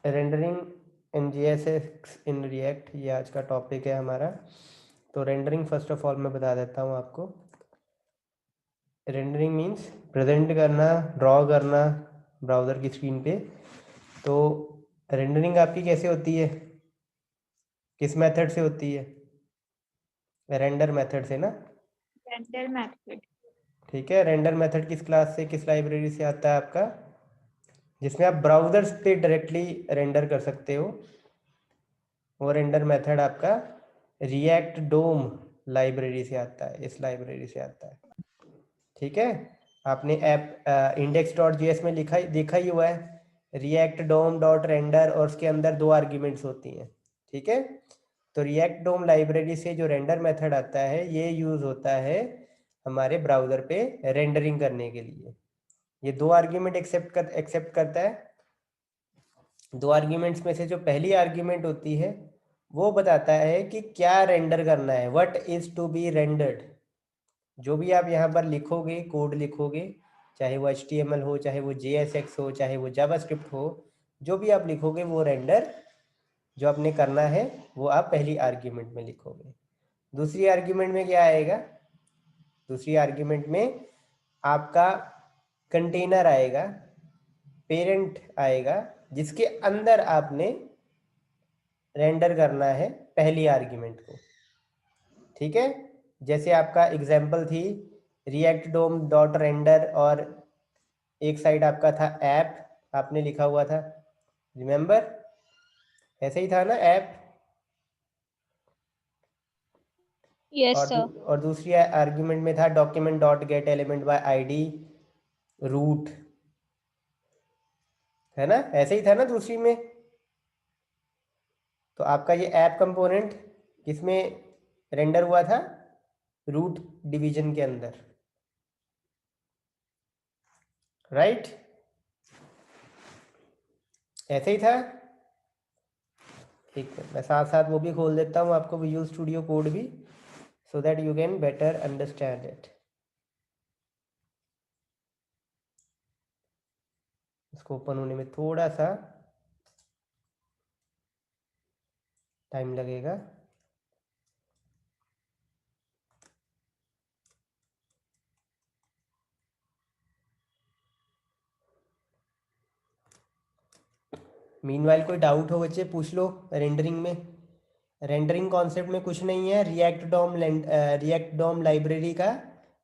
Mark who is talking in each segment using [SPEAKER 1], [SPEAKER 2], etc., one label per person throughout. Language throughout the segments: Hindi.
[SPEAKER 1] Rendering in JSX in React, ये आज का टॉपिक है हमारा। तो रेंडरिंग फर्स्ट ऑफ ऑल मैं बता देता हूँ आपको। रेंडरिंग मीन्स प्रेजेंट करना, ड्रॉ करना ब्राउज़र की स्क्रीन पे। तो रेंडरिंग आपकी कैसे होती है, किस मेथड से होती है? रेंडर मेथड से ना।
[SPEAKER 2] Render method.
[SPEAKER 1] ठीक है, रेंडर मेथड किस क्लास से, किस लाइब्रेरी से आता है आपका, जिसमें आप ब्राउज़र्स पे डायरेक्टली रेंडर कर सकते हो। वो रेंडर मेथड आपका रिएक्ट डोम लाइब्रेरी से आता है, इस लाइब्रेरी से आता है। ठीक है, आपने ऐप index.js में लिखा देखा ही हुआ है, रिएक्ट डोम डॉट रेंडर, और उसके अंदर 2 आर्ग्यूमेंट्स होती हैं। ठीक है, तो रिएक्ट डोम लाइब्रेरी से जो रेंडर मेथड आता है, ये यूज होता है हमारे ब्राउजर पे रेंडरिंग करने के लिए। ये 2 आर्ग्यूमेंट एक्सेप्ट करता है। 2 आर्ग्यूमेंट्स में से जो पहली आर्ग्यूमेंट होती है वो बताता है कि क्या रेंडर करना है, what is to be rendered. जो भी आप यहाँ पर लिखोगे, कोड लिखोगे, चाहे वो HTML हो, चाहे वो JSX हो, चाहे वो जावास्क्रिप्ट हो, जो भी आप लिखोगे वो रेंडर जो आपने करना है वो आप पहली आर्ग्यूमेंट में लिखोगे। दूसरी आर्ग्यूमेंट में क्या आएगा? दूसरी आर्ग्यूमेंट में आपका कंटेनर आएगा, पेरेंट आएगा, जिसके अंदर आपने रेंडर करना है पहली आर्ग्यूमेंट को। ठीक है, जैसे आपका एग्जाम्पल थी रिएक्ट डोम डॉट रेंडर, और एक साइड आपका था ऐप, आपने लिखा हुआ था, रिमेंबर? ऐसे ही था ना ऐप।
[SPEAKER 2] Yes sir.
[SPEAKER 1] और दूसरी आर्ग्यूमेंट में था document dot get element by ID root, है ना? ऐसे ही था ना दूसरी में। तो आपका ये ऐप कंपोनेंट किसमें रेंडर हुआ था? रूट डिवीजन के अंदर, राइट? ऐसे ही था। ठीक है, मैं साथ साथ वो भी खोल देता हूँ आपको, विजुअल स्टूडियो कोड भी, so that you can better understand it. इसको ओपन होने में थोड़ा सा टाइम लगेगा। मीनवाइल कोई डाउट हो बच्चे पूछ लो। रेंडरिंग में, रेंडरिंग कॉन्सेप्ट में कुछ नहीं है। रिएक्ट डॉम लाइब्रेरी का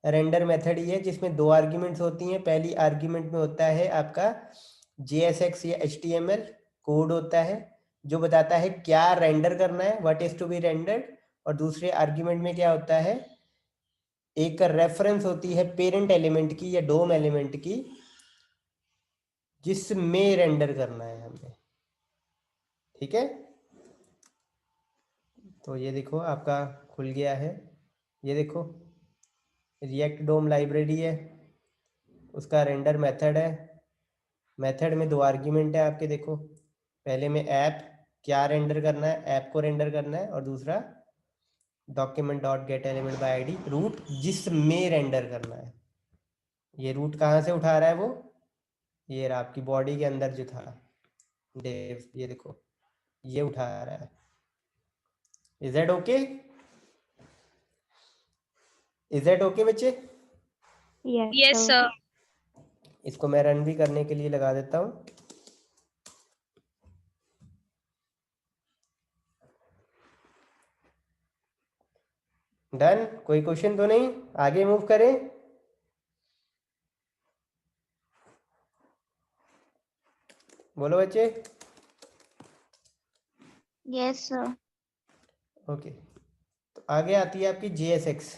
[SPEAKER 1] रेंडर मेथड ही है, जिसमें 2 आर्ग्यूमेंट्स होती हैं। पहली आर्ग्यूमेंट में होता है आपका JSX या HTML कोड होता है, जो बताता है क्या रेंडर करना है, what is to be rendered. और दूसरे आर्ग्यूमेंट में क्या होता है, एक रेफरेंस होती है पेरेंट एलिमेंट की या डोम एलिमेंट की, जिसमें रेंडर करना है हमें। ठीक है, तो ये देखो आपका खुल गया है। ये देखो रिएक्ट डोम लाइब्रेरी है, उसका रेंडर मेथड है। मेथड में 2 आर्ग्यूमेंट है आपके, देखो पहले में ऐप, क्या रेंडर करना है, ऐप को रेंडर करना है, और दूसरा document dot get element by ID root, जिसमें रेंडर करना है। ये रूट कहाँ से उठा रहा है वो, ये रहा आपकी बॉडी के अंदर जो था डेव, ये देखो ये उठा रहा है। Is that okay? Is that okay बच्चे?
[SPEAKER 2] Yes sir.
[SPEAKER 1] इसको मैं रन भी करने के लिए लगा देता हूँ। डन, कोई क्वेश्चन तो नहीं? आगे मूव करें। बोलो बच्चे।
[SPEAKER 2] Yes sir.
[SPEAKER 1] ओके, तो आगे आती है आपकी JSX।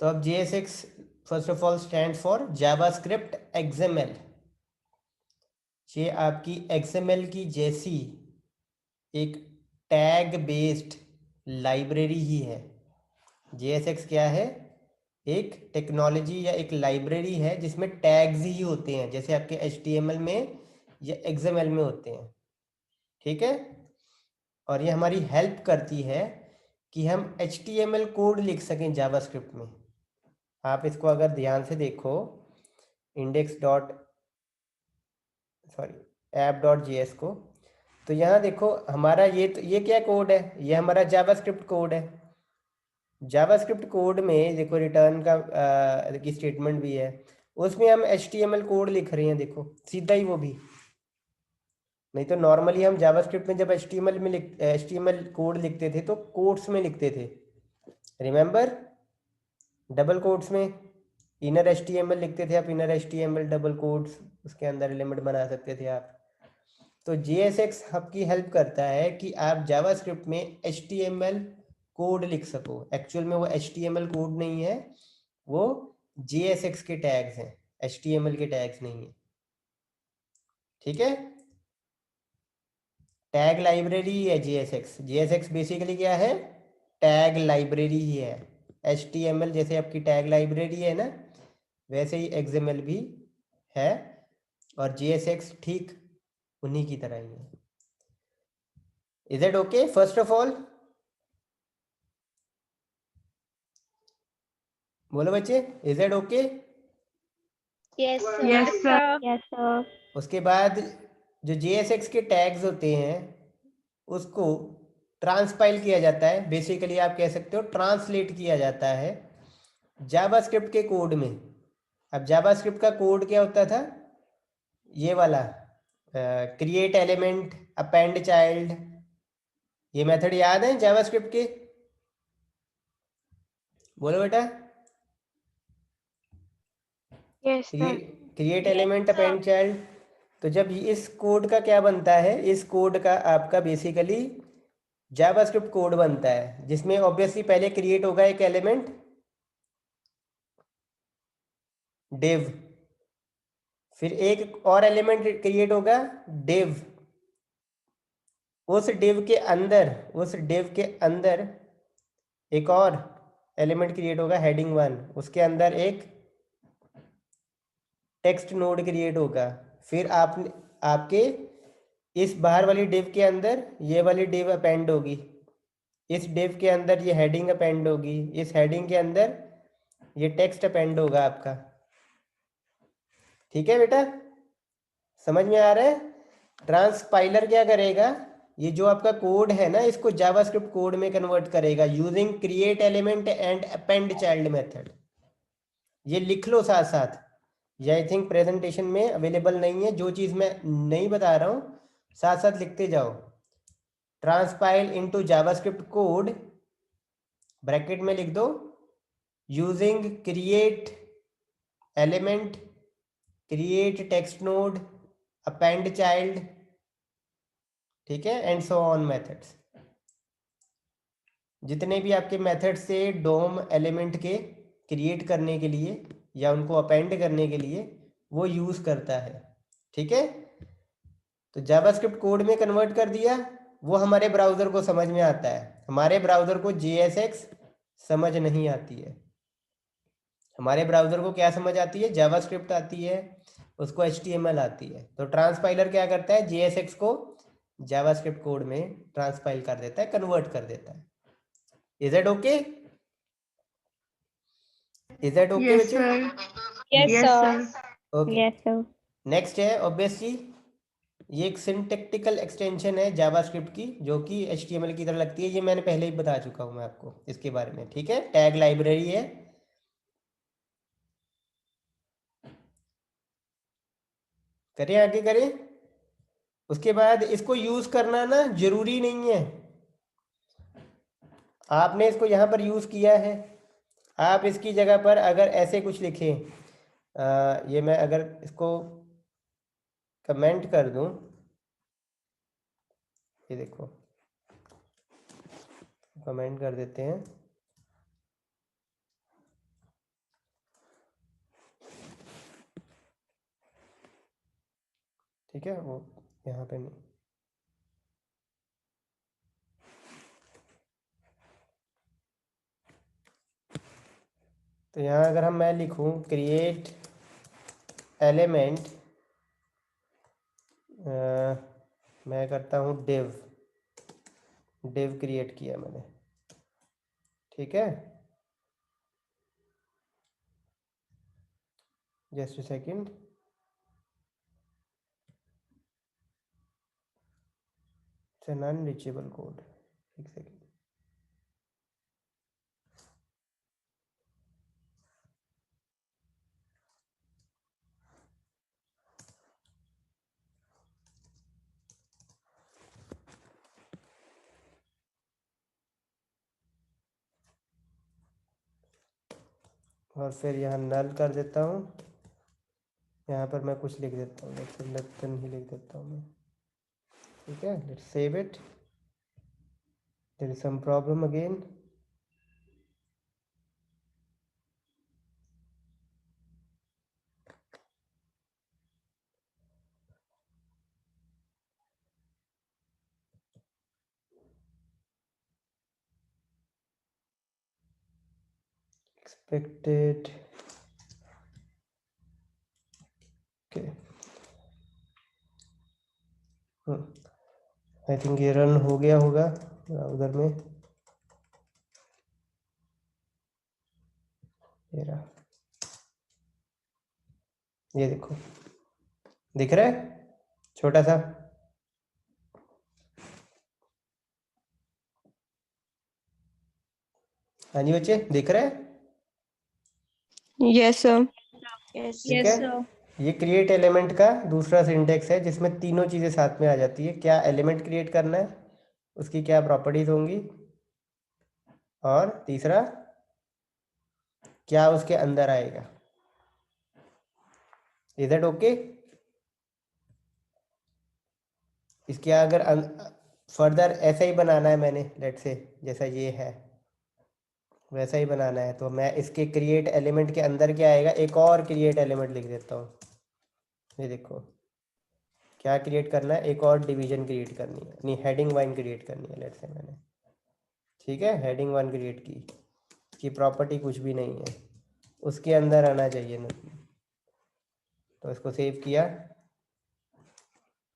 [SPEAKER 1] तो अब JSX first of all stand for JavaScript XML। ये आपकी XML की जैसी एक टैग बेस्ड लाइब्रेरी ही है। JSX क्या है? एक टेक्नोलॉजी या एक लाइब्रेरी है जिसमें टैग्स ही होते हैं, जैसे आपके HTML में या XML में होते हैं। ठीक है, और ये हमारी हेल्प करती है कि हम HTML कोड लिख सकें जावास्क्रिप्ट में। आप इसको अगर ध्यान से देखो, इंडेक्स डॉट सॉरी app.js को। तो यहाँ देखो हमारा ये क्या कोड है, ये हमारा जावास्क्रिप्ट कोड है। जावास्क्रिप्ट कोड में देखो रिटर्न की स्टेटमेंट भी है, उसमें हम HTML कोड लिख रहे हैं, देखो सीधा ही वो भी। नहीं तो नॉर्मली हम जावास्क्रिप्ट में जब HTML कोड लिखते थे तो कोट्स में लिखते थे, रिमेंबर, डबल कोट्स में इनर HTML लिखते थे आप, इनर HTML डबल कोट्स, उसके अंदर एलिमेंट बना सकते थे आप। तो JSX आपकी हेल्प करता है कि आप जावास्क्रिप्ट में HTML कोड लिख सको। एक्चुअल में वो HTML कोड नहीं है, वो JSX के टैग्स हैं, HTML के टैग्स नहीं है, ठीक है। टैग लाइब्रेरी ही है JSX बेसिकली क्या है, टैग लाइब्रेरी ही है। HTML जैसे आपकी टैग लाइब्रेरी है ना, वैसे ही XML भी है, और JSX ठीक उन्हीं की तरह ही है। Is it okay? First of all बोलो बच्चे, is it okay?
[SPEAKER 2] Yes, sir.
[SPEAKER 3] Yes, sir.
[SPEAKER 2] Yes, sir.
[SPEAKER 1] उसके बाद जो JSX के टैग्स होते हैं उसको ट्रांसपाइल किया जाता है, बेसिकली आप कह सकते हो ट्रांसलेट किया जाता है जावास्क्रिप्ट के कोड में। अब जावास्क्रिप्ट का कोड क्या होता था, ये वाला क्रिएट एलिमेंट, अपेंड चाइल्ड, ये मेथड याद है जावास्क्रिप्ट के? बोलो बेटा।
[SPEAKER 2] Yes, sir.
[SPEAKER 1] Create element, append child. तो जब इस कोड का क्या बनता है, इस कोड का आपका बेसिकली जावास्क्रिप्ट कोड बनता है, जिसमें ऑब्वियसली पहले क्रिएट होगा एक एलिमेंट div, फिर एक और एलिमेंट क्रिएट होगा div, उस div के अंदर एक और एलिमेंट क्रिएट होगा हेडिंग 1, उसके अंदर एक टेक्स्ट नोड क्रिएट होगा, फिर आपके इस बाहर वाली div के अंदर ये वाली div अपेंड होगी, इस div के अंदर ये हेडिंग अपेंड होगी, इस हेडिंग के अंदर ये टेक्स्ट अपेंड होगा आपका। ठीक है बेटा, समझ में आ रहा है? ट्रांसपाइलर क्या करेगा, ये जो आपका कोड है ना, इसको जावास्क्रिप्ट कोड में कन्वर्ट करेगा using create element and append child method. ये लिख लो साथ साथ, ये आई थिंक प्रेजेंटेशन में अवेलेबल नहीं है, जो चीज़ मैं नहीं बता रहा हूँ साथ साथ लिखते जाओ। ट्रांसपाइल इनटू जावास्क्रिप्ट कोड, ब्रैकेट में लिख दो using create element, create text node, append child, ठीक है, एंड सो ऑन मेथड्स। जितने भी आपके मेथड से डोम एलिमेंट के क्रिएट करने के लिए या उनको अपेंड करने के लिए वो यूज़ करता है, ठीक है। तो जावास्क्रिप्ट कोड में कन्वर्ट कर दिया, वो हमारे ब्राउज़र को समझ में आता है, हमारे ब्राउज़र को JSX समझ नहीं आती है। हमारे ब्राउज़र को क्या समझ आती है, जावास्क्रिप्ट आती है, उसको HTML आती है। तो ट्रांसपाइलर क्या करता है, JSX को जावास्क्रिप्ट कोड में ट्रांसपाइल कर देता है, कन्वर्ट कर देता है। Is it okay? Is that okay
[SPEAKER 3] Yes,
[SPEAKER 1] बच्चे?
[SPEAKER 3] sir.
[SPEAKER 2] Yes,
[SPEAKER 3] Yes,
[SPEAKER 2] sir.
[SPEAKER 3] sir.
[SPEAKER 1] Okay,
[SPEAKER 2] Yes, sir.
[SPEAKER 1] Next है ऑब्वियसली ये एक सिंटैक्टिकल एक्सटेंशन है जावास्क्रिप्ट की, जो कि HTML की तरह लगती है, ये मैंने पहले ही बता चुका हूँ मैं आपको इसके बारे में, ठीक है। टैग लाइब्रेरी है, करें आगे करें। उसके बाद इसको यूज करना ना जरूरी नहीं है, आपने इसको यहाँ पर यूज किया है, आप इसकी जगह पर अगर ऐसे कुछ लिखें, ये मैं अगर इसको कमेंट कर दूं, ये देखो कमेंट कर देते हैं, ठीक है, वो यहाँ पे नहीं। तो यहाँ अगर मैं लिखूँ क्रिएट एलिमेंट, मैं करता हूँ डिव क्रिएट किया मैंने, ठीक है, just a second. It's an unreachable code. एक सेकेंड, और फिर यहाँ नल कर देता हूँ। यहाँ पर मैं कुछ लिख देता हूँ, लेसन ही लिख देता हूँ मैं। ठीक है, let's save it. There is some problem again. Expected, okay. I think ये रन हो गया होगा ब्राउज़र में। ये रहा, ये देखो, दिख रहा है छोटा सा। हाँ जी बच्चे, दिख रहा है?
[SPEAKER 2] Yes, sir. Yes.
[SPEAKER 1] ठीक है, ये क्रिएट एलिमेंट का दूसरा सिंटेक्स है जिसमें तीनों चीज़ें साथ में आ जाती है। क्या एलिमेंट क्रिएट करना है, उसकी क्या प्रॉपर्टीज होंगी, और तीसरा क्या उसके अंदर आएगा। Is that okay? इसके अगर फर्दर ऐसा ही बनाना है मैंने, लेट से जैसा ये है वैसा ही बनाना है, तो मैं इसके क्रिएट एलिमेंट के अंदर क्या आएगा, एक और क्रिएट एलिमेंट लिख देता हूँ। ये देखो क्या क्रिएट करना है, एक और डिवीजन क्रिएट करनी है, नहीं हेडिंग 1 क्रिएट करनी है, लेट से मैंने। ठीक है, हेडिंग 1 क्रिएट की, इसकी प्रॉपर्टी कुछ भी नहीं है, उसके अंदर आना चाहिए ना। तो इसको सेव किया,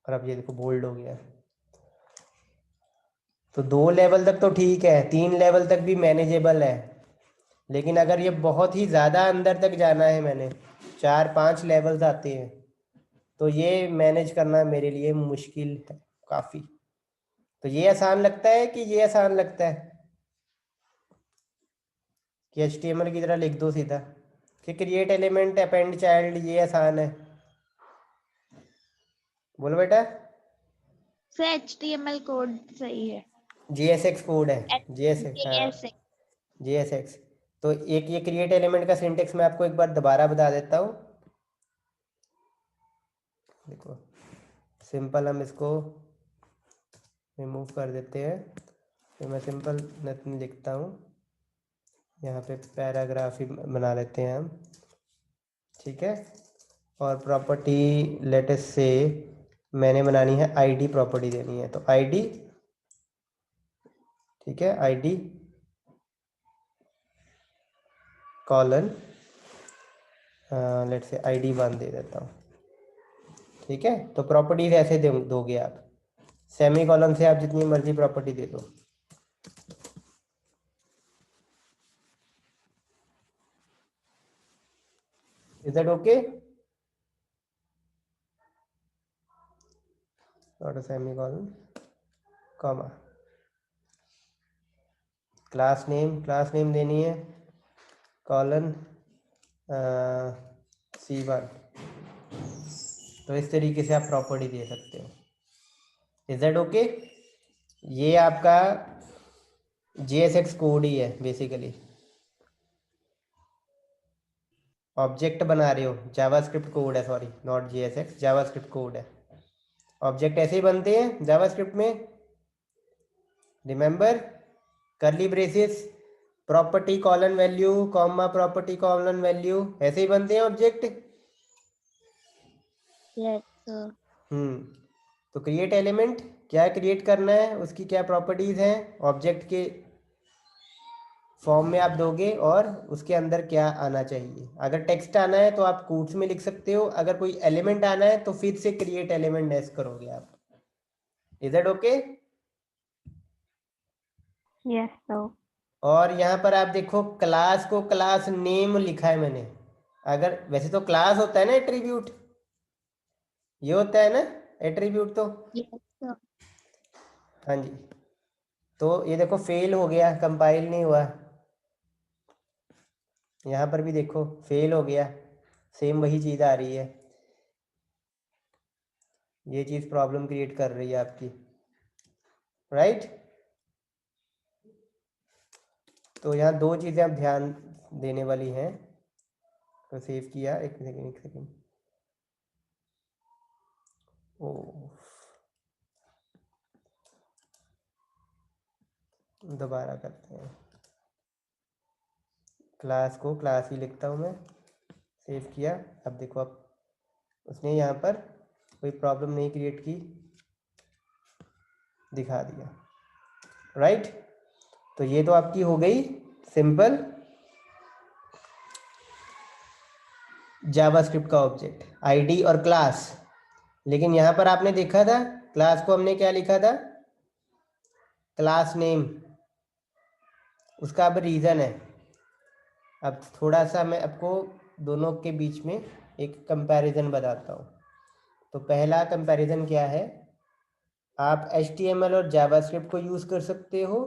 [SPEAKER 1] और अब ये देखो बोल्ड हो गया। तो 2 लेवल तक तो ठीक है, 3 लेवल तक भी मैनेजेबल है, लेकिन अगर ये बहुत ही ज़्यादा अंदर तक जाना है, मैंने 4-5 लेवल्स आते हैं, तो ये मैनेज करना मेरे लिए मुश्किल है काफ़ी। तो ये आसान लगता है कि ये आसान लगता है कि HTML की तरह लिख दो सीधा, कि क्रिएट एलिमेंट अपेंड चाइल्ड ये आसान है? बोलो बेटा।
[SPEAKER 2] सर HTML कोड सही है।
[SPEAKER 1] JSX कोड है, JSX, हाँ
[SPEAKER 2] JSX.
[SPEAKER 1] JSX। तो एक ये क्रिएट एलिमेंट का सिंटेक्स मैं आपको एक बार दोबारा बता देता हूँ। देखो सिंपल, हम इसको रिमूव कर देते हैं, फिर मैं सिंपल नथिंग लिखता हूँ, यहाँ पे पैराग्राफ ही बना लेते हैं हम। ठीक है, और प्रॉपर्टी लेटेस्ट से मैंने बनानी है आईडी, प्रॉपर्टी देनी है, तो आईडी। ठीक है, आईडी कॉलन, लेट से आईडी 1 दे देता हूँ। ठीक है, तो प्रॉपर्टीज ऐसे दोगे आप, सेमी कॉलन से आप जितनी मर्जी प्रॉपर्टी दे दो। Is that okay? Not a semi colon, comma, class name देनी है कॉलन C1। तो इस तरीके से आप प्रॉपर्टी दे सकते हो। Is that okay? ये आपका JSX कोड ही है बेसिकली। ऑब्जेक्ट बना रहे हो, जावास्क्रिप्ट कोड है, sorry not JSX, JavaScript code है। ऑब्जेक्ट ऐसे ही बनते हैं जावास्क्रिप्ट में, रिमेंबर, करली braces, property colon value, comma property colon value, ऐसे ही बनते हैं ऑब्जेक्ट।
[SPEAKER 2] Yes, sir.
[SPEAKER 1] तो क्रिएट एलिमेंट, क्या क्रिएट करना है, उसकी क्या प्रॉपर्टीज हैं, ऑब्जेक्ट के फॉर्म में आप दोगे, और उसके अंदर क्या आना चाहिए। अगर टेक्स्ट आना है तो आप कोट्स में लिख सकते हो, अगर कोई एलिमेंट आना है तो फिर से क्रिएट एलिमेंट नेस करोगे आप। Is that okay?
[SPEAKER 2] Yes, sir.
[SPEAKER 1] और यहाँ पर आप देखो क्लास को क्लास नेम लिखा है मैंने। अगर वैसे तो क्लास होता है ना एट्रीब्यूट, ये होता है ना एट्रीब्यूट, तो
[SPEAKER 2] Yes, sir.
[SPEAKER 1] हाँ जी, तो ये देखो फेल हो गया, कंपाइल नहीं हुआ। यहाँ पर भी देखो फेल हो गया, सेम वही चीज़ आ रही है। ये चीज़ प्रॉब्लम क्रिएट कर रही है आपकी, राइट। तो यहाँ दो चीज़ें आप ध्यान देने वाली हैं। तो सेव किया, एक सेकेंड एक सेकेंड। ओ, दोबारा करते हैं। क्लास को क्लास ही लिखता हूँ मैं। सेव किया। अब देखो, अब उसने यहाँ पर कोई प्रॉब्लम नहीं क्रिएट की, दिखा दिया, राइट। तो ये तो आपकी हो गई सिंपल जावास्क्रिप्ट का ऑब्जेक्ट, आईडी और क्लास। लेकिन यहाँ पर आपने देखा था क्लास को हमने क्या लिखा था, क्लास नेम। उसका अब रीज़न है। अब थोड़ा सा मैं आपको दोनों के बीच में एक कंपैरिजन बताता हूँ। तो पहला कंपैरिजन क्या है, आप HTML और जावास्क्रिप्ट को यूज़ कर सकते हो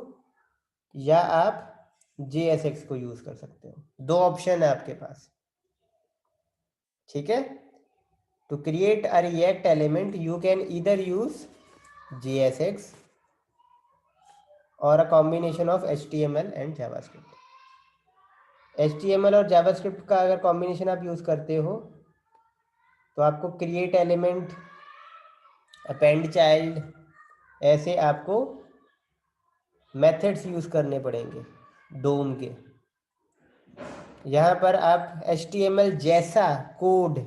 [SPEAKER 1] या आप JSX को यूज़ कर सकते हो। दो ऑप्शन है आपके पास, ठीक है। To create a React element, you can either use JSX or a combination of HTML and JavaScript. HTML और JavaScript का अगर कॉम्बिनेशन आप यूज़ करते हो तो आपको क्रिएट एलिमेंट, अपेंड चाइल्ड, ऐसे आपको मेथड्स यूज़ करने पड़ेंगे डोम के। यहाँ पर आप HTML जैसा code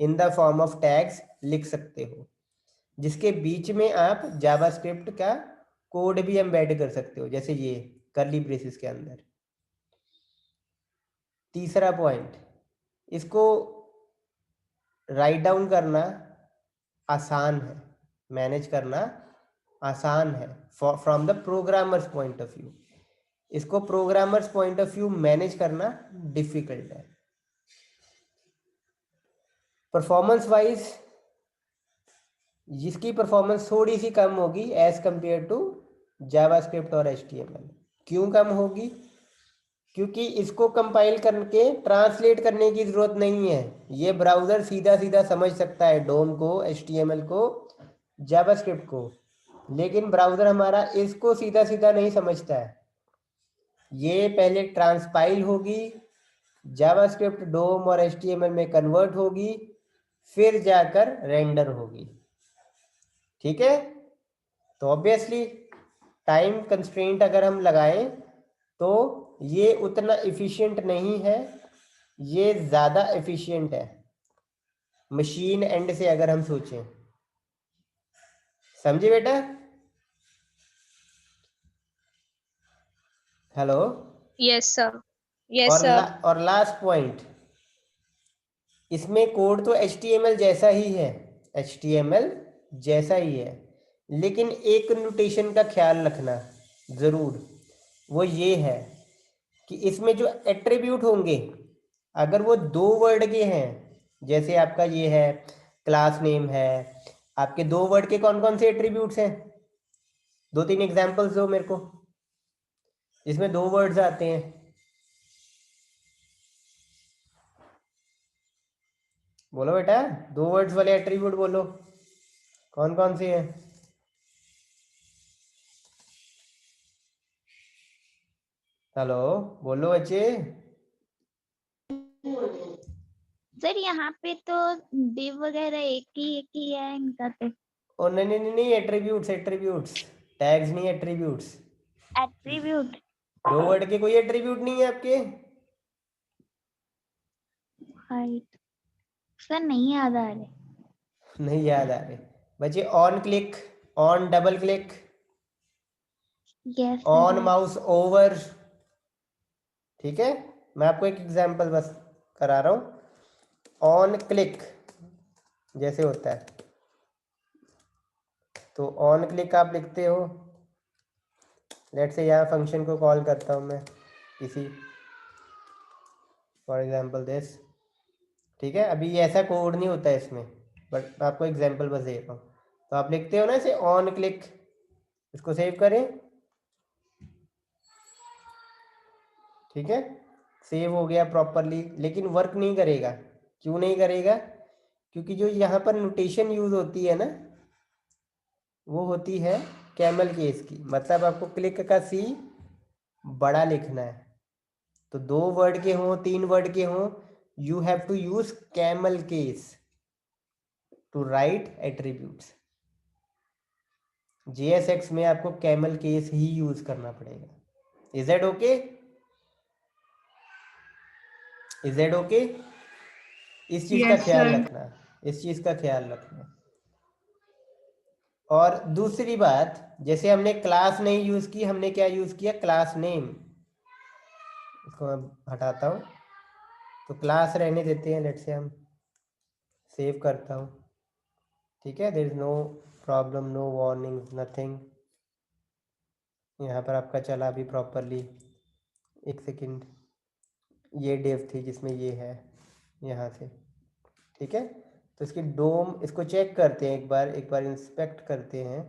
[SPEAKER 1] in the form of tags लिख सकते हो, जिसके बीच में आप जावास्क्रिप्ट का कोड भी एम्बेड कर सकते हो, जैसे ये कर्ली ब्रेसेस के अंदर। तीसरा पॉइंट, इसको राइट डाउन करना आसान है, मैनेज करना आसान है from the programmers point of view. इसको programmers point of view manage करना डिफिकल्ट है। परफॉर्मेंस वाइज जिसकी परफॉर्मेंस थोड़ी सी कम होगी एज कंपेयर टू जावास्क्रिप्ट और HTML। क्यों कम होगी? क्योंकि इसको कंपाइल करके ट्रांसलेट करने की ज़रूरत नहीं है। ये ब्राउज़र सीधा सीधा समझ सकता है डोम को, HTML को, जावास्क्रिप्ट को, लेकिन ब्राउज़र हमारा इसको सीधा सीधा नहीं समझता है। ये पहले ट्रांसपाइल होगी, जावास्क्रिप्ट, डोम और HTML में कन्वर्ट होगी, फिर जाकर रेंडर होगी, ठीक है। तो ऑब्वियसली टाइम कंस्ट्रेंट अगर हम लगाएं तो ये उतना एफिशिएंट नहीं है, ये ज़्यादा एफिशिएंट है मशीन एंड से अगर हम सोचें। समझे बेटा? Hello.
[SPEAKER 3] Yes sir, yes sir.
[SPEAKER 1] और लास्ट पॉइंट, इसमें कोड तो HTML जैसा ही है, HTML जैसा ही है, लेकिन एक नोटेशन का ख्याल रखना ज़रूर। वो ये है कि इसमें जो एट्रीब्यूट होंगे, अगर वो दो वर्ड के हैं, जैसे आपका ये है क्लास नेम है, आपके दो वर्ड के कौन कौन से एट्रीब्यूट्स हैं? दो तीन एग्जांपल्स दो मेरे को जिसमें दो वर्ड्स आते हैं। बोलो बेटा, दो वर्ड्स वाले एट्रीब्यूट बोलो, कौन कौन से हैं? हेलो, बोलो बच्चे।
[SPEAKER 2] सर यहाँ पे तो div वगैरह एक ही है इनका तो।
[SPEAKER 1] ओ नहीं नहीं नहीं नहीं, एट्रीब्यूट्स, एट्रीब्यूट्स, टैग्स नहीं, एट्रीब्यूट्स।
[SPEAKER 2] एट्रीब्यूट।
[SPEAKER 1] दो वर्ड के कोई एट्रीब्यूट नहीं है आपके?
[SPEAKER 2] हाइट सर नहीं याद आ रहे।
[SPEAKER 1] नहीं याद आ रहे बच्चे। On click, on double click,
[SPEAKER 2] yes
[SPEAKER 1] on
[SPEAKER 2] sir.
[SPEAKER 1] Mouse over, ठीक है। मैं आपको एक एग्जांपल बस करा रहा हूँ। ऑन क्लिक जैसे होता है, तो ऑन क्लिक आप लिखते हो, लेट से यहाँ फंक्शन को कॉल करता हूँ मैं इसी, फॉर एग्जांपल दिस, ठीक है। अभी ऐसा कोड नहीं होता है इसमें, बट मैं आपको एग्जांपल बस दे रहा हूँ। तो आप लिखते हो ना इसे ऑन क्लिक, इसको सेव करें, ठीक है, सेव हो गया प्रॉपरली, लेकिन वर्क नहीं करेगा। क्यों नहीं करेगा? क्योंकि जो यहाँ पर नोटेशन यूज होती है ना, वो होती है कैमल केस की। मतलब आपको क्लिक का सी बड़ा लिखना है, तो 2 वर्ड के हों 3 वर्ड के हों, you have to use camel case to write attributes. JSX में आपको कैमल केस ही यूज करना पड़ेगा। Is that okay? Is that okay? इस चीज का
[SPEAKER 4] Yes,
[SPEAKER 1] ख्याल
[SPEAKER 4] sir.
[SPEAKER 1] रखना, इस चीज का ख्याल रखना। और दूसरी बात, जैसे हमने क्लास नहीं यूज की, हमने क्या यूज किया? Class name. इसको मैं हटाता हूँ, तो क्लास रहने देते हैं। लेट से हम सेव करता हूँ, ठीक है, there is no problem, no warning, nothing. यहाँ पर आपका चला भी प्रॉपरली। एक सेकंड, ये डेव थी जिसमें ये है यहाँ से, ठीक है। तो इसकी डोम, इसको चेक करते हैं एक बार इंस्पेक्ट करते हैं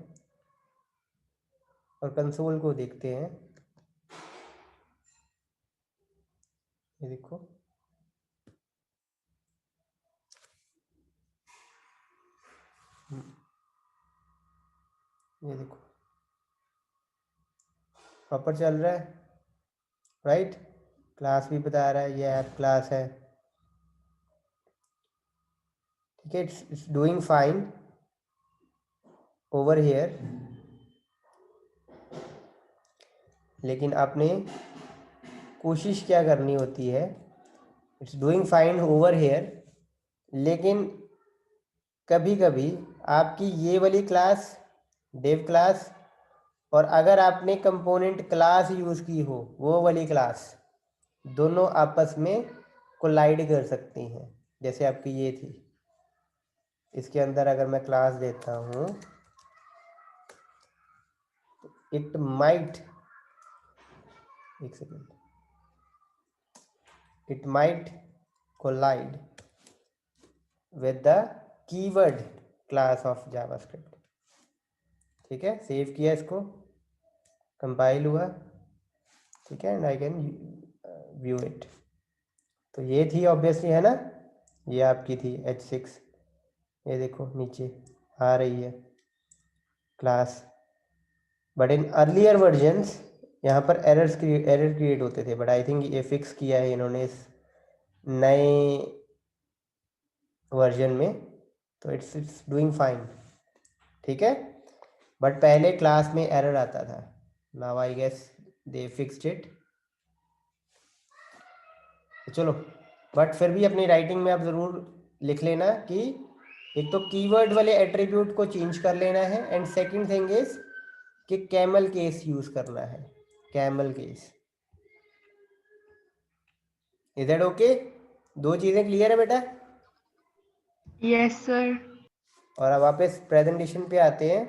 [SPEAKER 1] और कंसोल को देखते हैं। ये देखो, ये देखो प्रॉपर चल रहा है, राइट। क्लास भी बता रहा है, ये ऐप क्लास है, ठीक है। It's doing fine over here. लेकिन आपने कोशिश क्या करनी होती है? It's doing fine over here, लेकिन कभी कभी आपकी ये वाली क्लास, डेव क्लास, और अगर आपने कंपोनेंट क्लास यूज की हो, वो वाली क्लास, दोनों आपस में कोलाइड कर सकती हैं। जैसे आपकी ये थी, इसके अंदर अगर मैं क्लास देता हूँ, इट माइट, एक second, it might collide with the keyword class of JavaScript, ठीक है। सेव किया, इसको कंपाइल हुआ, ठीक है, and I can view it. तो ये थी ऑब्वियसली, है ना, ये आपकी थी H6। ये देखो नीचे आ रही है class, but in earlier versions यहाँ पर एरर क्रिएट होते थे, बट आई थिंक ये फिक्स किया है इन्होंने इस नए वर्जन में, तो इट्स डूइंग फाइन, ठीक है। बट पहले क्लास में एरर आता था, now I guess they fixed it. चलो, बट फिर भी अपनी राइटिंग में आप ज़रूर लिख लेना कि एक तो कीवर्ड वाले एट्रीब्यूट को चेंज कर लेना है, एंड सेकंड थिंग इज कि कैमल केस यूज करना है, camel case. Is that okay? 2 चीज़ें क्लियर है बेटा?
[SPEAKER 4] Yes, sir.
[SPEAKER 1] और अब वापस प्रेजेंटेशन पे आते हैं।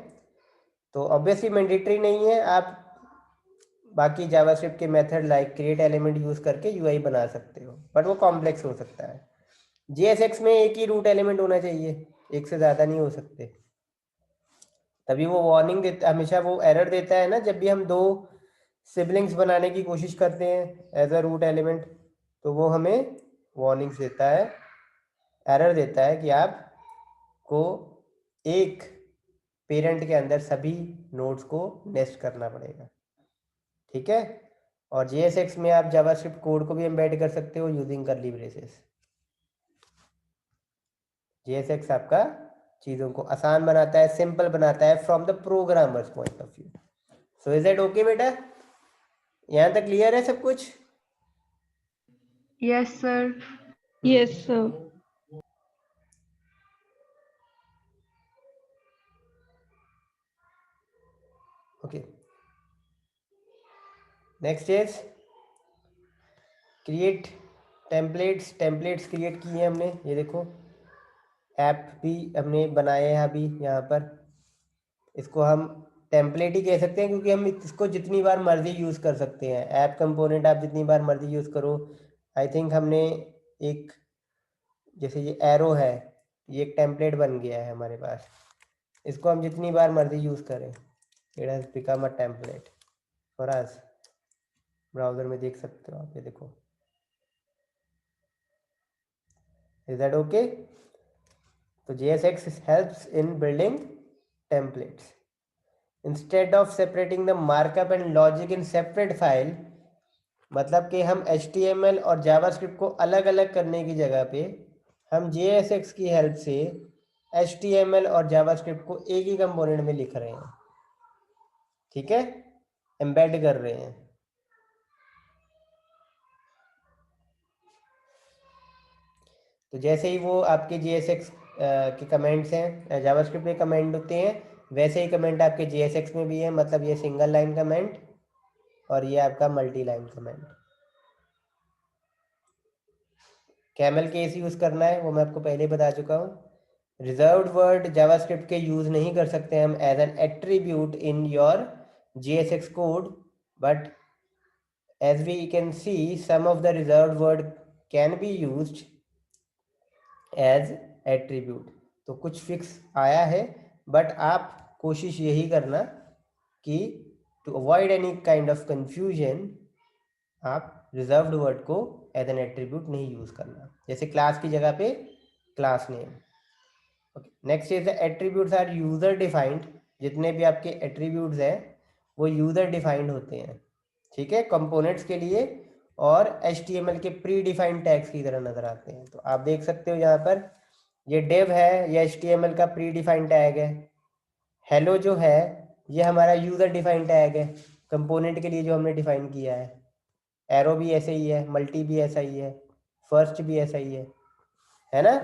[SPEAKER 1] तो ऑब्वियसली मैंडेटरी नहीं है, आप बाकी जावास्क्रिप्ट के method like create element use करके यूआई बना सकते हो, बट वो कॉम्प्लेक्स हो सकता है। JSX में एक ही रूट एलिमेंट होना चाहिए, एक से ज़्यादा नहीं हो सकते। तभी वो वार्निंग देता, हमेशा वो एरर देता है ना, जब भी हम 2 सिबलिंग्स बनाने की कोशिश करते हैं एज अ रूट एलिमेंट, तो वो हमें वार्निंग्स देता है, एरर देता है कि आपको एक पेरेंट के अंदर सभी नोड्स को नेस्ट करना पड़ेगा, ठीक है। और JSX में आप जावास्क्रिप्ट कोड को भी एम्बेड कर सकते हो यूजिंग कर्ली ब्रेसेस। JSX आपका चीज़ों को आसान बनाता है, सिंपल बनाता है from the programmers point of view. So is it okay बेटा? यहाँ तक क्लियर है सब कुछ?
[SPEAKER 4] Yes, sir.
[SPEAKER 5] Yes, sir.
[SPEAKER 1] Okay, next is create templates. Templates create किए हैं हमने, ये देखो ऐप भी हमने बनाए हैं अभी यहाँ पर। इसको हम टेम्पलेट ही कह सकते हैं, क्योंकि हम इसको जितनी बार मर्जी यूज़ कर सकते हैं। ऐप कंपोनेंट आप जितनी बार मर्जी यूज़ करो। आई थिंक हमने एक, जैसे ये एरो है, ये एक टेम्पलेट बन गया है हमारे पास, इसको हम जितनी बार मर्जी यूज़ करें, it has become a template for us. Browser में देख सकते हो आप, ये देखो। Is that okay? तो JSX helps in building templates instead of separating the markup and logic in separate file. मतलब कि हम HTML और जावास्क्रिप्ट को अलग अलग करने की जगह पे हम JSX की हेल्प से HTML और जावास्क्रिप्ट को एक ही कंपोनेंट में लिख रहे हैं, ठीक है, एम्बेड कर रहे हैं। तो जैसे ही वो आपके JSX के कमेंट्स हैं, जावास्क्रिप्ट में कमेंट होते हैं, वैसे ही कमेंट आपके JSX में भी है। मतलब ये सिंगल लाइन कमेंट और ये आपका multi line comment. Camel case use करना है वो मैं आपको पहले बता चुका हूँ। रिजर्व्ड वर्ड जावास्क्रिप्ट के यूज नहीं कर सकते हम as an attribute in your JSX code, but as we can see some of the reserved word can be used as attribute। तो कुछ फिक्स आया है, बट आप कोशिश यही करना कि to avoid any kind of confusion आप रिजर्व्ड वर्ड को एज एन एट्रीब्यूट नहीं यूज करना। जैसे क्लास की जगह पे class name. Okay, next is the attributes are user defined. जितने भी आपके एट्रीब्यूट्स हैं वो यूजर डिफाइंड होते हैं, ठीक है, कंपोनेंट्स के लिए, और HTML के प्री डिफाइंड टैग्स की तरह नजर आते हैं। तो आप देख सकते हो यहाँ पर ये div है, ये HTML का प्री डिफाइंड टैग है। हेलो जो है ये हमारा यूजर डिफाइंड टैग है कंपोनेंट के लिए जो हमने डिफाइन किया है। एरो भी ऐसे ही है, मल्टी भी ऐसा ही है, फर्स्ट भी ऐसा ही है ना।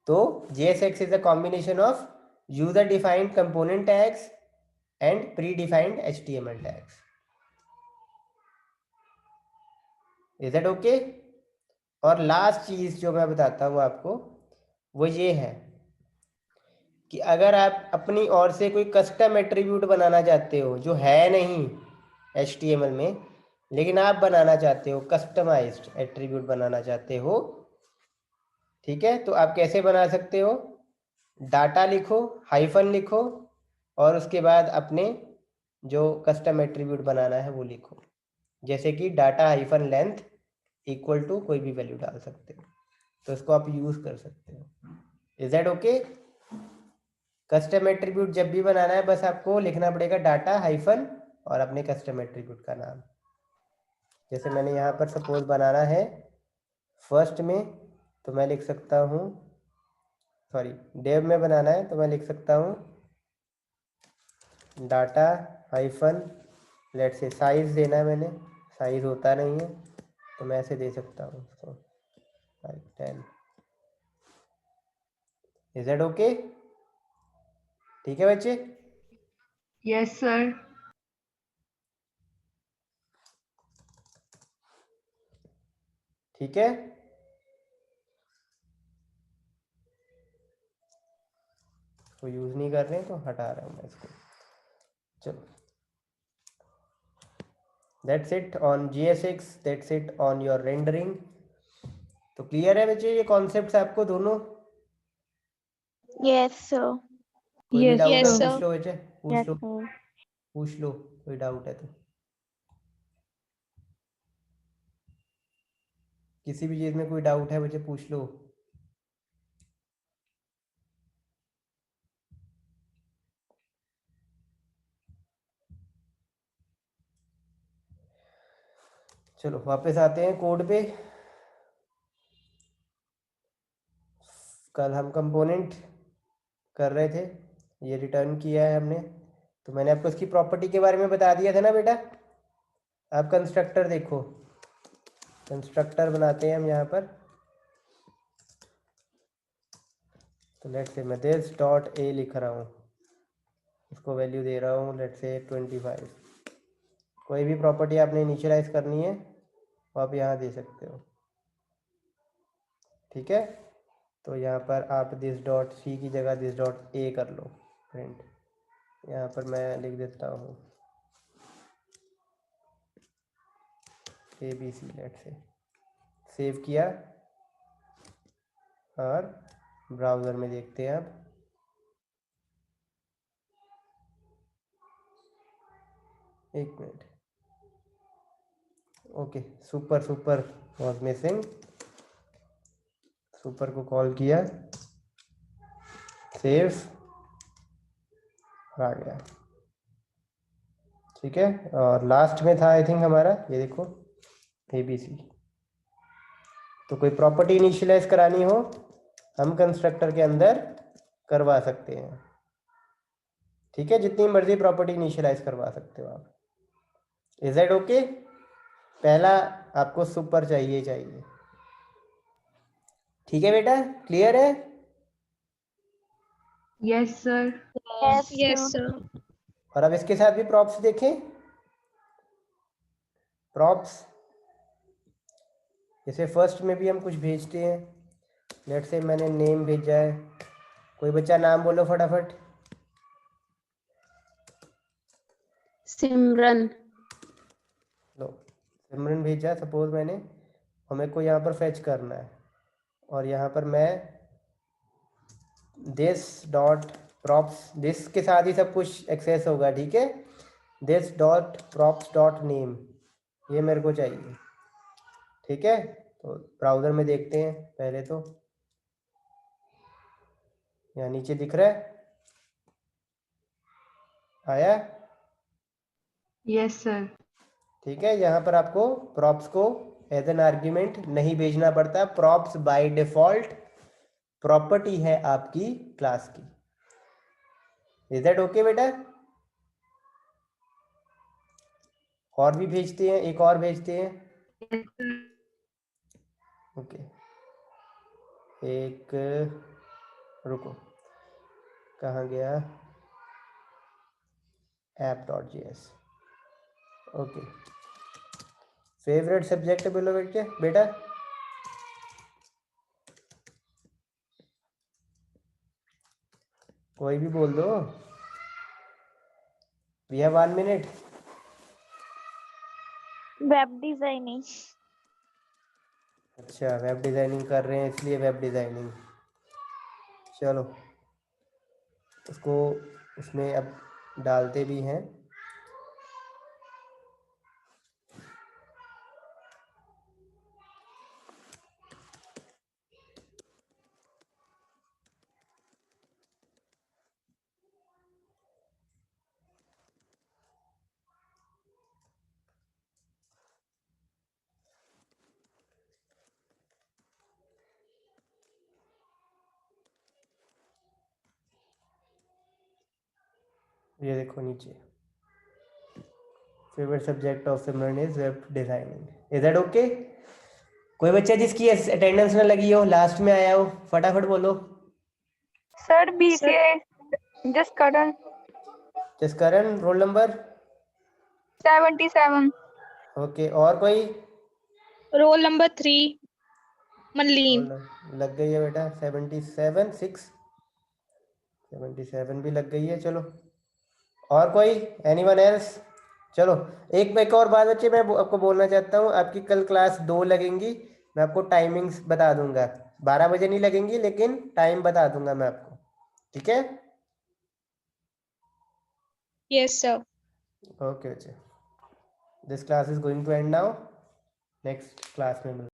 [SPEAKER 1] तो JSX is a combination of user defined component tags and pre defined HTML tags. Is it okay? और लास्ट चीज जो मैं बताता हूँ आपको वो ये है कि अगर आप अपनी ओर से कोई कस्टम एट्रीब्यूट बनाना चाहते हो जो है नहीं HTML में, लेकिन आप बनाना चाहते हो, कस्टमाइज्ड एट्रीब्यूट बनाना चाहते हो, ठीक है, तो आप कैसे बना सकते हो? डाटा लिखो, हाइफन लिखो, और उसके बाद अपने जो कस्टम एट्रीब्यूट बनाना है वो लिखो। जैसे कि data hyphen length equal to कोई भी वैल्यू डाल सकते हो, तो इसको आप यूज कर सकते हो। Is that okay? Custom attribute जब भी बनाना है बस आपको लिखना पड़ेगा डाटा हाइफन और अपने कस्टम एट्रीब्यूट का नाम। जैसे मैंने यहाँ पर सपोज बनाना है फर्स्ट में, तो मैं लिख सकता हूँ, सॉरी डेव में बनाना है तो मैं लिख सकता हूँ डाटा हाइफन, लेट से साइज देना है मैंने, साइज होता नहीं है तो मैं ऐसे दे सकता हूँ उसको 10। Is that okay? ठीक है बच्चे?
[SPEAKER 4] Yes, sir.
[SPEAKER 1] ठीक है, इसको यूज नहीं कर रहे हैं तो हटा रहा हूँ मैं इसको। चलो, that's it on JSX, that's it on your rendering. तो क्लियर है बच्चे ये कॉन्सेप्ट्स आपको दोनों?
[SPEAKER 2] Yes, sir.
[SPEAKER 1] कोई भी
[SPEAKER 4] Yes,
[SPEAKER 1] डाउट
[SPEAKER 3] Yes,
[SPEAKER 1] है
[SPEAKER 4] sir.
[SPEAKER 1] पूछ
[SPEAKER 3] sir.
[SPEAKER 1] लो बच्चे, पूछ
[SPEAKER 2] Yes,
[SPEAKER 1] लो,
[SPEAKER 2] sir.
[SPEAKER 1] पूछ लो, कोई डाउट है तो। किसी भी चीज में कोई डाउट है बच्चे पूछ लो। चलो वापस आते हैं कोड पे। कल हम कंपोनेंट कर रहे थे, ये रिटर्न किया है हमने, तो मैंने आपको इसकी प्रॉपर्टी के बारे में बता दिया था ना बेटा। आप कंस्ट्रक्टर देखो, कंस्ट्रक्टर बनाते हैं हम यहाँ पर। तो लेट से मैं दिस डॉट ए लिख रहा हूँ, इसको वैल्यू दे रहा हूँ लेट से 25। कोई भी प्रॉपर्टी आपने इनिशियलाइज करनी है वो आप यहाँ दे सकते हो, ठीक है। तो यहाँ पर आप दिस डॉट सी की जगह दिस डॉट ए कर लो प्रिंट। यहाँ पर मैं लिख देता हूँ ABC, लेट से सेव किया और ब्राउज़र में देखते हैं आप। एक minute, okay, super super was missing, super को कॉल किया, सेव, आ गया, ठीक है। और लास्ट में था आई थिंक हमारा, ये देखो ABC। तो कोई प्रॉपर्टी इनिशियलाइज करानी हो हम कंस्ट्रक्टर के अंदर करवा सकते हैं, ठीक है, जितनी मर्जी प्रॉपर्टी इनिशियलाइज करवा सकते हो आप। Is that okay? पहला आपको सुपर चाहिए, ठीक है बेटा, क्लियर है?
[SPEAKER 4] Yes, sir.
[SPEAKER 3] Yes, sir.
[SPEAKER 1] और अब इसके साथ भी प्रॉप्स देखें। प्रॉप्स जैसे फर्स्ट में भी हम कुछ भेजते हैं, लेट से मैंने नेम भेजा है, कोई बच्चा नाम बोलो फटाफट।
[SPEAKER 5] सिमरन।
[SPEAKER 1] लो, सिमरन भेजा सपोज मैंने, और मेरे को यहाँ पर फेच करना है, और यहाँ पर मैं दिस डॉट प्रॉप्स, दिस के साथ ही सब कुछ एक्सेस होगा, ठीक है। This dot props dot name, ये मेरे को चाहिए, ठीक है। तो ब्राउज़र में देखते हैं पहले तो, यहाँ नीचे दिख रहा है, आया?
[SPEAKER 4] Yes, sir.
[SPEAKER 1] ठीक है, यहाँ पर आपको प्रॉप्स को एज एन आर्ग्यूमेंट नहीं भेजना पड़ता। प्रॉप्स बाय डिफॉल्ट प्रॉपर्टी है आपकी क्लास की। इज दैट ओके बेटा? और भी भेजते हैं, एक और भेजते हैं,
[SPEAKER 4] Yes, sir.
[SPEAKER 1] ओके, एक, रुको, कहाँ गया, app.js, ओके। फेवरेट सब्जेक्ट बोलो बेटा, कोई भी बोल दो, we have 1 minute.
[SPEAKER 2] Web designing.
[SPEAKER 1] अच्छा, वेब डिज़ाइनिंग कर रहे हैं इसलिए वेब डिज़ाइनिंग, चलो उसको उसमें अब डालते भी हैं। ये देखो नीचे, favourite subject of Simran is web designing. Is that okay? कोई बच्चा जिसकी अटेंडेंस ना लगी हो, लास्ट में आया हो, फटाफट बोलो।
[SPEAKER 6] Sir, BCA, just Karan,
[SPEAKER 1] Jaskaran, roll number?
[SPEAKER 6] 77.
[SPEAKER 1] Okay, और कोई?
[SPEAKER 3] Roll number 3, Manleen.
[SPEAKER 1] लग गई है बेटा, 77 6, 77 भी लग गई है, चलो। और कोई, एनीवन एल्स? चलो, एक और बात बच्चे मैं आपको बोलना चाहता हूँ, आपकी कल क्लास 2 लगेंगी, मैं आपको टाइमिंग्स बता दूंगा, 12 बजे नहीं लगेंगी, लेकिन टाइम बता दूंगा मैं आपको, ठीक है?
[SPEAKER 3] Yes, sir.
[SPEAKER 1] ओके बच्चे, this class is going to end now, next class में मिलते हैं।